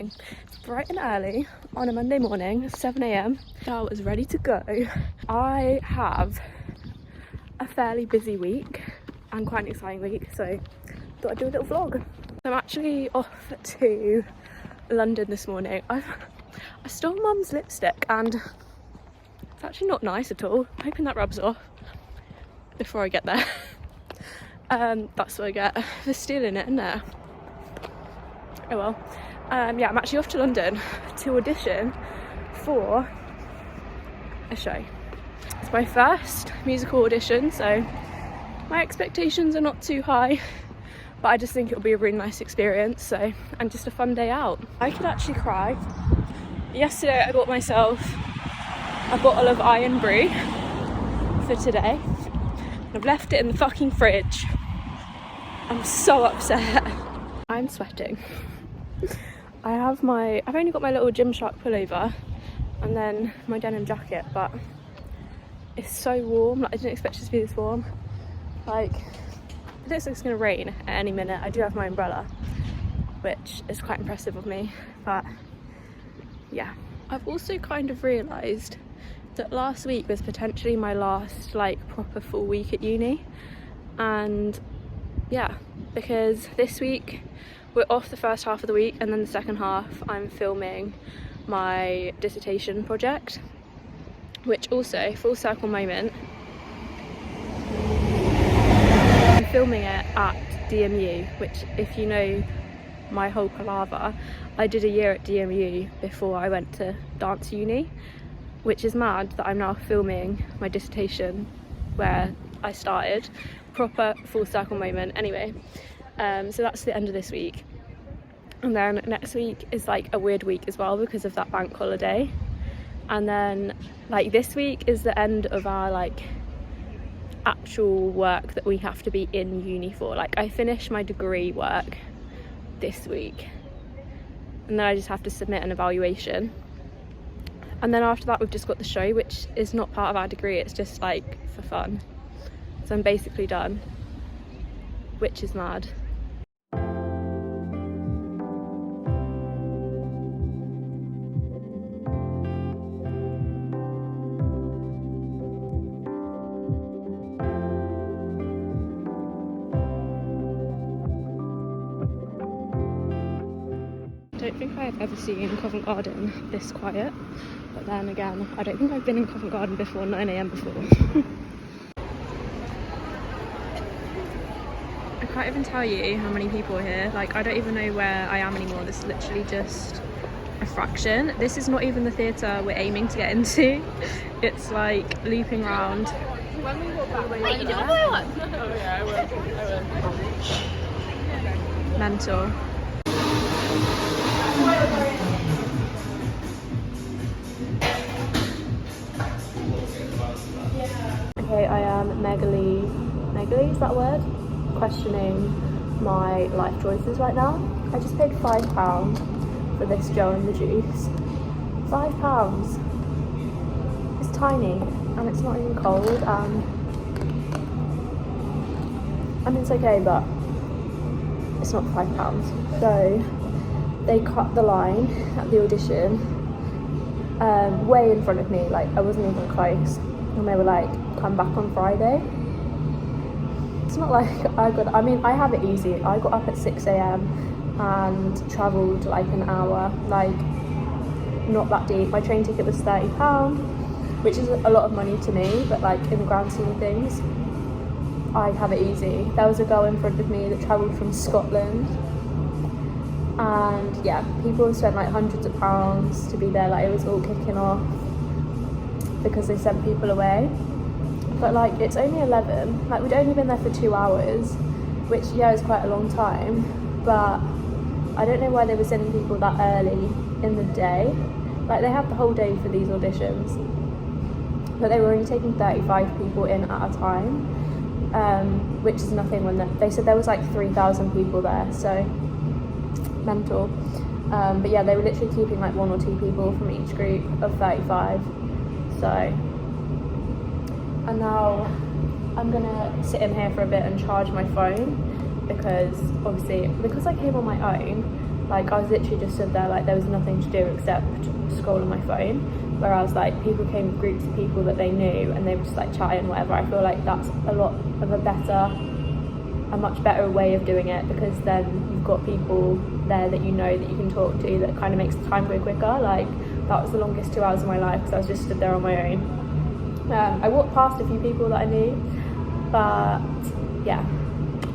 morning. It's bright and early on a Monday morning, 7 a.m. I was ready to go. I have a fairly busy week and quite an exciting week, so thought I'd do a little vlog. I'm actually off to London this morning. I stole mum's lipstick and it's actually not nice at all. I'm hoping that rubs off before I get there. That's what I get for stealing it, isn't it? Oh well. Yeah, I'm actually off to London to audition for a show. It's my first musical audition, so my expectations are not too high, but I just think it'll be a really nice experience, and just a fun day out. I could actually cry. Yesterday I bought myself a bottle of Iron Brew for today. I've left it in the fucking fridge. I'm so upset. I'm sweating. I've only got my little Gymshark pullover and then my denim jacket, but it's so warm. Like, I didn't expect it to be this warm. Like, it looks like it's gonna rain at any minute. I do have my umbrella, which is quite impressive of me, but yeah. I've also kind of realised that last week was potentially my last like proper full week at uni, and yeah, because this week we're off the first half of the week and then the second half I'm filming my dissertation project, which also, full circle moment, I'm filming it at DMU, which, if you know my whole palaver, I did a year at DMU before I went to dance uni, which is mad that I'm now filming my dissertation where I started. Proper full circle moment. Anyway, so that's the end of this week, and then next week is like a weird week as well because of that bank holiday, and then like this week is the end of our like actual work that we have to be in uni for. Like, I finish my degree work this week and then I just have to submit an evaluation, and then after that we've just got the show, which is not part of our degree, it's just like for fun. So I'm basically done, which is mad. I don't think I've ever seen Covent Garden this quiet, but then again, I don't think I've been in Covent Garden before 9 a.m. before. I can't even tell you how many people are here. Like, I don't even know where I am anymore. This is literally just a fraction. This is not even the theatre we're aiming to get into. It's like looping round. Wait, you do a blue one? Oh yeah, I will. Mental. Okay, I am megally, is that a word? Questioning my life choices right now. I just paid £5 for this Joe and the Juice. £5. It's tiny and it's not even cold, and I mean, it's okay, but it's not £5. So they cut the line at the audition way in front of me. Like, I wasn't even close, and they were like, come back on Friday. It's not like I mean, I have it easy. I got up at 6 a.m. and travelled like an hour, like not that deep. My train ticket was £30, which is a lot of money to me, but like in the grand scheme of things, I have it easy. There was a girl in front of me that travelled from Scotland, and yeah, people have spent like hundreds of pounds to be there. Like, it was all kicking off because they sent people away. But like, it's only 11, like we'd only been there for 2 hours, which yeah is quite a long time, but I don't know why they were sending people that early in the day. Like, they have the whole day for these auditions, but they were only taking 35 people in at a time, which is nothing when they said there was like 3,000 people there, so mental. But yeah, they were literally keeping like 1 or 2 people from each group of 35, so. And now I'm gonna sit in here for a bit and charge my phone, because obviously, because I came on my own, Like, I was literally just stood there, like, there was nothing to do except scroll on my phone. Whereas, like, people came with groups of people that they knew and they were just, like, chatting and whatever. I feel like that's a much better way of doing it, because then you've got people there that you know that you can talk to, that kind of makes the time go quicker. Like, that was the longest 2 hours of my life because I was just stood there on my own. I walked past a few people that I knew, but yeah,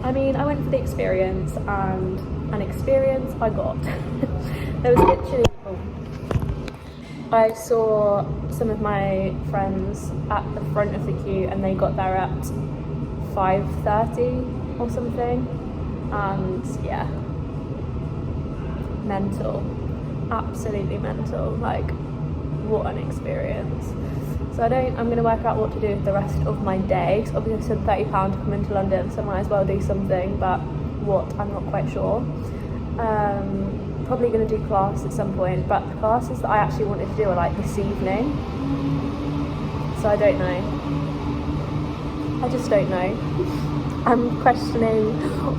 I mean, I went for the experience, and an experience I got. There was literally, I saw some of my friends at the front of the queue and they got there at 5:30 or something, and yeah, mental, absolutely mental. Like, what an experience. So I'm going to work out what to do with the rest of my day. So obviously I said £30 to come into London, so I might as well do something, but what, I'm not quite sure. Probably going to do class at some point, but the classes that I actually wanted to do are like this evening, so I don't know. I just don't know. I'm questioning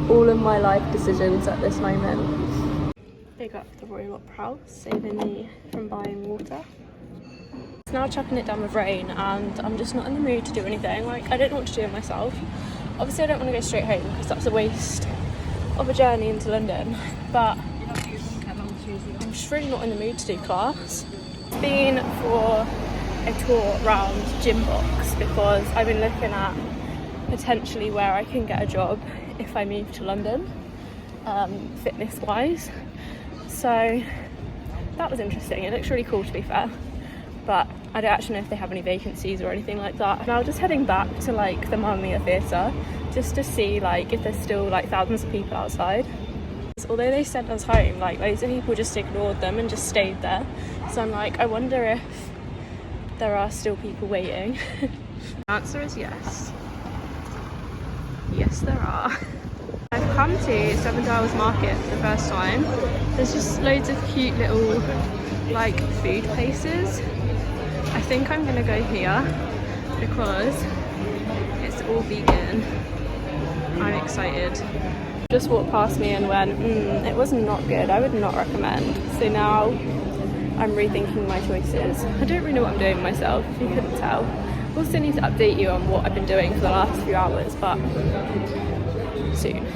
all of my life decisions at this moment. Big up the Royal Opera House, saving me from buying water. It's now chucking it down with rain and I'm just not in the mood to do anything. Like, I don't know what to do myself. Obviously I don't want to go straight home because that's a waste of a journey into London, but I'm just really not in the mood to do class. It's been for a tour around Gym Box because I've been looking at potentially where I can get a job if I move to London, fitness wise. So that was interesting. It looks really cool, to be fair, but I don't actually know if they have any vacancies or anything like that. And I was just heading back to like the Mamma Mia Theatre just to see like if there's still like thousands of people outside. Although they sent us home, like loads of people just ignored them and just stayed there. So I'm like, I wonder if there are still people waiting. The answer is yes. Yes, there are. I've come to Seven Dials Market for the first time. There's just loads of cute little like food places. I think I'm gonna go here because it's all vegan. I'm excited. Just walked past me and went, it was not good. I would not recommend. So now I'm rethinking my choices. I don't really know what I'm doing myself, if you couldn't tell. I also need to update you on what I've been doing for the last few hours, but soon.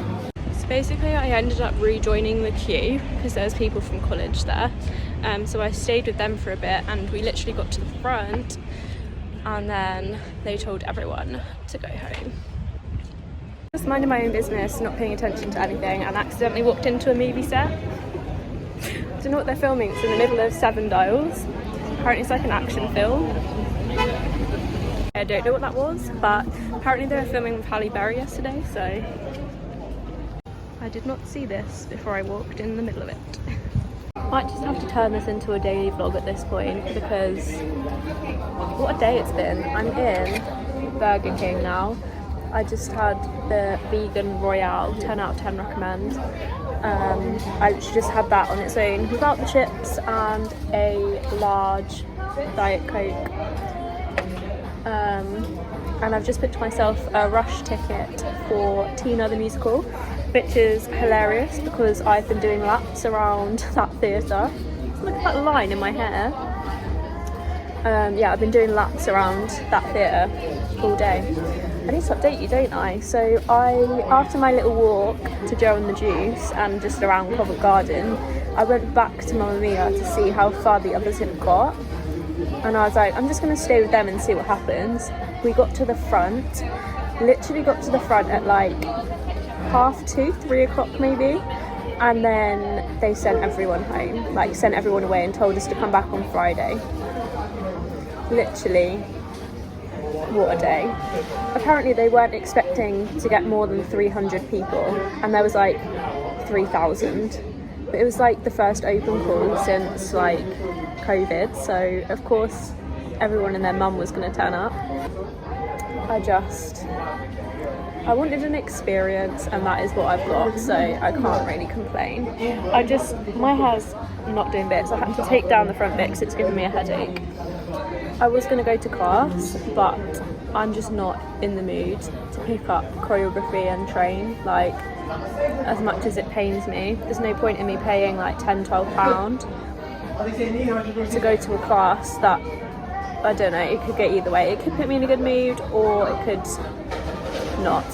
So basically I ended up rejoining the queue because there's people from college there. So I stayed with them for a bit and we literally got to the front and then they told everyone to go home. Just minding my own business, not paying attention to anything, and accidentally walked into a movie set. I don't know what they're filming. It's in the middle of Seven Dials. Apparently it's like an action film. I don't know what that was, but apparently they were filming with Halle Berry yesterday, so I did not see this before I walked in the middle of it. Might just have to turn this into a daily vlog at this point because what a day it's been. I'm in Burger King now. I just had the vegan Royale, 10 out of 10 recommend. I just had that on its own without the chips and a large Diet Coke. And I've just booked myself a rush ticket for Tina the Musical, which is hilarious because I've been doing laps around that theatre. Look at that line in my hair. Yeah, I've been doing laps around that theatre all day. I need to update you, don't I? So after my little walk to Joe and the Juice and just around Covent Garden, I went back to Mamma Mia to see how far the others had got. And I was like, I'm just going to stay with them and see what happens. We got to the front, literally got to the front at like 2:30, 3 o'clock maybe. And then they sent everyone home, like sent everyone away and told us to come back on Friday. Literally, what a day. Apparently they weren't expecting to get more than 300 people and there was like 3,000. But it was like the first open call since like COVID, so of course everyone and their mum was going to turn up. I wanted an experience and that is what I've got, so I can't really complain. My hair's not doing bits. I had to take down the front bit because it's giving me a headache. I was going to go to class, but I'm just not in the mood to pick up choreography and train, like, as much as it pains me. There's no point in me paying like £10-12 to go to a class that, I don't know, it could go either way. It could put me in a good mood or it could not.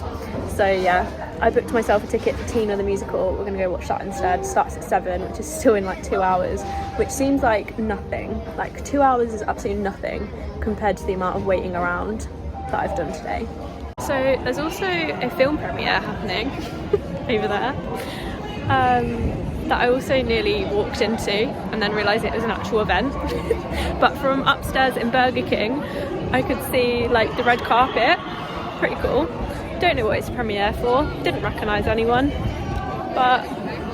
So yeah, I booked myself a ticket for Tina the musical. We're gonna go watch that instead. Starts at 7, which is still in like 2 hours, which seems like nothing. Like 2 hours is absolutely nothing compared to the amount of waiting around that I've done today. So there's also a film premiere happening over there that I also nearly walked into and then realised it was an actual event. But from upstairs in Burger King I could see like the red carpet. Pretty cool. Don't know what it's a premiere for, didn't recognise anyone, but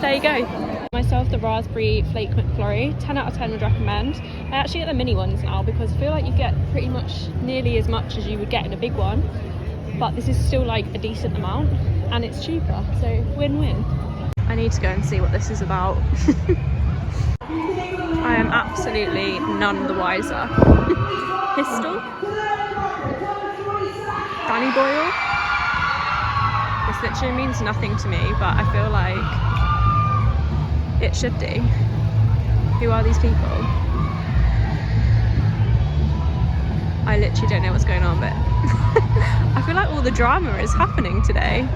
there you go. Myself the raspberry flake McFlurry, 10 out of 10 would recommend. I actually get the mini ones now because I feel like you get pretty much nearly as much as you would get in a big one, but this is still like a decent amount and it's cheaper, so win-win. I need to go and see what this is about. I am absolutely none the wiser. Pistol? Danny Boyle? This literally means nothing to me, but I feel like it should do. Who are these people? I literally don't know what's going on, but I feel like all the drama is happening today.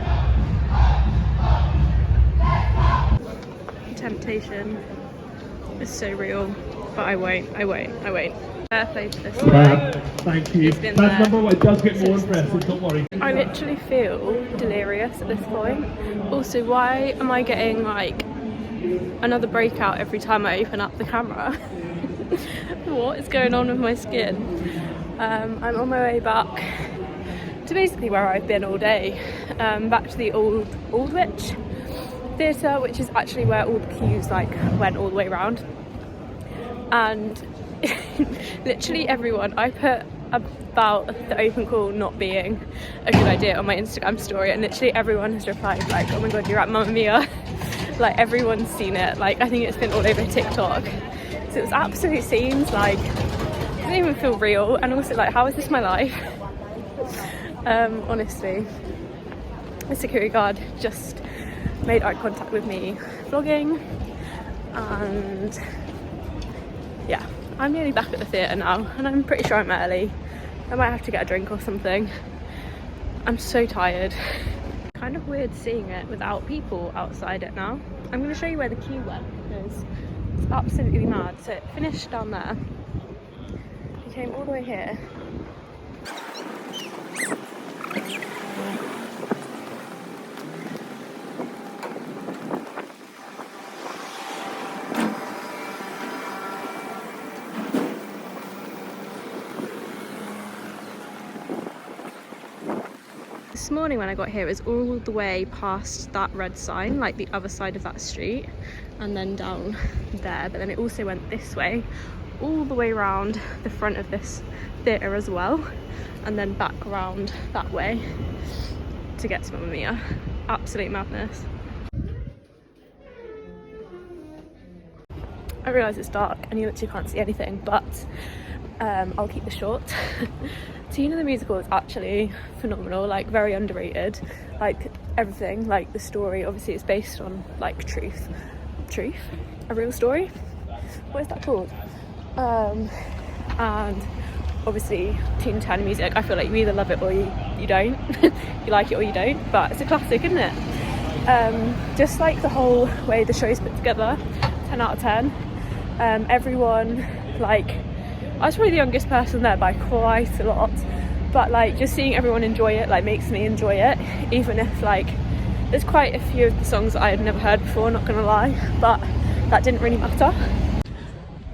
Temptation is so real, but I won't. Fair play to this guy. Thank you. That's number one. It does get more impressive, don't worry. I literally feel delirious at this point. Also, why am I getting like another breakout every time I open up the camera? What is going on with my skin? I'm on my way back to basically where I've been all day, back to the Aldwych Theatre, which is actually where all the queues like went all the way around. And literally everyone, I put about the open call not being a good idea on my Instagram story, and literally everyone has replied like, oh my god, you're at Mamma Mia. Like everyone's seen it. Like I think it's been all over TikTok. So it was absolute scenes, like it didn't even feel real, and also like, how is this my life? Honestly, the security guard just made eye contact with me vlogging, and yeah, I'm nearly back at the theatre now, and I'm pretty sure I'm early. I might have to get a drink or something. I'm so tired. Kind of weird seeing it without people outside it now. I'm going to show you where the queue went because it's absolutely mad. So it finished down there. It came all the way here. This morning when I got here, it was all the way past that red sign, like the other side of that street, and then down there, but then it also went this way, all the way around the front of this theatre as well, and then back around that way to get to Mamma Mia. Absolute madness. I realise it's dark and you literally can't see anything, but I'll keep this short. Tina the musical is actually phenomenal, like very underrated, like everything, like the story, obviously it's based on like truth, a real story, what is that called? And obviously Tina Turner music, I feel like you either love it or you don't. You like it or you don't, but it's a classic, isn't it? Just like the whole way the show's put together, 10 out of 10. Everyone, like, I was probably the youngest person there by quite a lot, but like just seeing everyone enjoy it like makes me enjoy it, even if like there's quite a few of the songs that I had never heard before, not gonna lie, but that didn't really matter.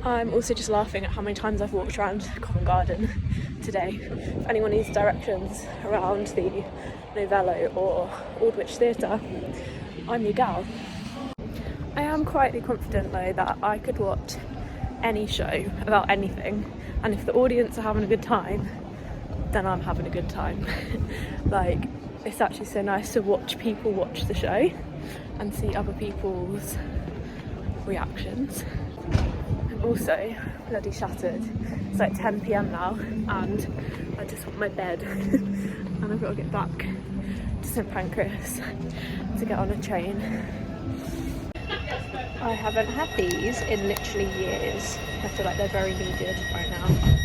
I'm also just laughing at how many times I've walked around Covent Garden today. If anyone needs directions around the Novello or Aldwych Theatre, I'm your gal. I am quietly confident though that I could watch any show about anything, and if the audience are having a good time, then I'm having a good time. Like, it's actually so nice to watch people watch the show and see other people's reactions. I'm also bloody shattered. It's like 10 p.m. now and I just want my bed and I've got to get back to St Pancras to get on a train. I haven't had these in literally years. I feel like they're very needed right now.